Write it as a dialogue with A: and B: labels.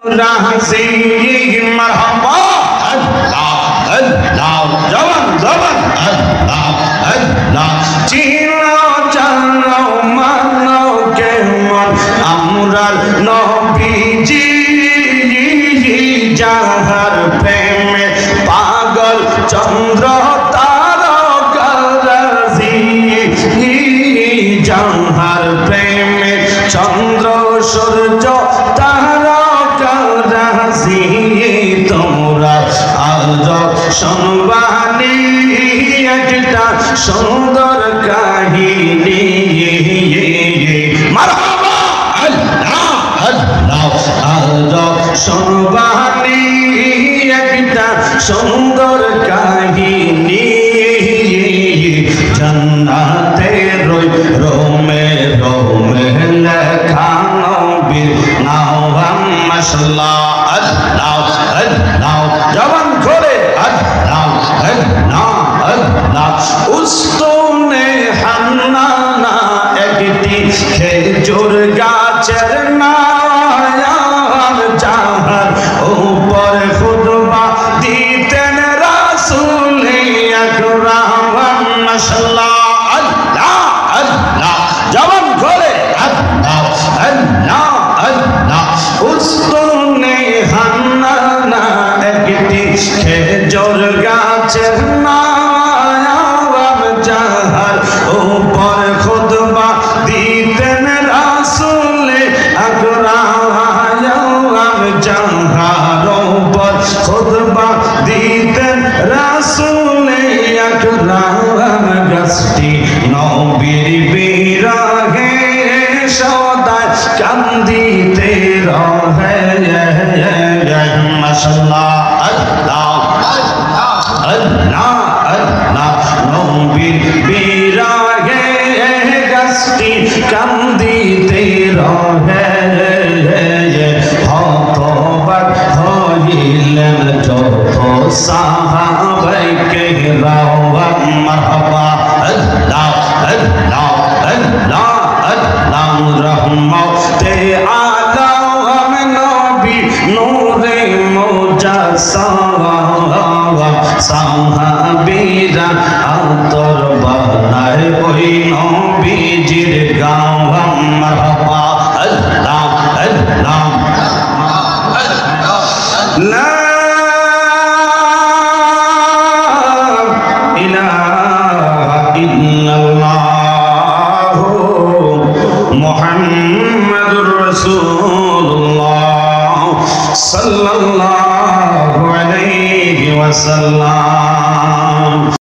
A: রাহসি মারহাবা আল্লাহ আল্লাহ জবান জবান আল্লাহ আল্লাহ চিনো জানো মানো কেমন আমরার নবীজি যাহার প্রেমে পাগল চন্দ্র তারকারাজি যাহার প্রেমে চন্দ্র সূর্য তারকারাজি তোমরা আজ শুনবানি একটা সুন্দর কাহিনী মারহাবা আল্লাহ আল্লাহ আজ শুনবানি একটা সুন্দর কাহিনী জান্নাতে রোমে রোমে লেখা নবীর নাম মাশাআল্লাহ আল্লাহ আল্লাহ জবান খোলে আল্লাহ আল্লাহ আল্লাহ উস্তনে হান্নানা একটি খেজুর গাছের নাম যাহার উপর খুতবা দিতেন রাসূল আকরাম মাশাআল্লাহ আল্লাহ আল্লাহ জবান খোলে আল্লাহ আল্লাহ আল্লাহ উস্তনে হান্নানা একটি খেজুর গাছের নাম যাহার উপর খুতবা দিতেন রাসূল আকরাম যাহার উপর খুতবা দিতেন রাসূল আকরাম গাছটি নবীর বিরহে সদা কান্দিতে রহে মাশাআল্লাহ আল্লাহ আল্লাহ আল্লাহ নবীর বিরহে গাছটি কান্দিতে রহে হতবাক হইলেন যত সাহাবায়ে কেরাম মারহাবা আল্লাহ আল্লাহ আল্লাহ আল্লাহ রহমতে আলম নবী নূরে মুজাসসাম সাহাবীরা আতর বানায় ওই নবীজির গাওয়া মারহাবা আল্লাহ আল্লাহ লা ইলাহা ইল্লাল্লাহ মুহাম্মাদুর রাসূলুল্লাহ সাল্লাল্লাহু আলাইহি ওয়াসাল্লাম।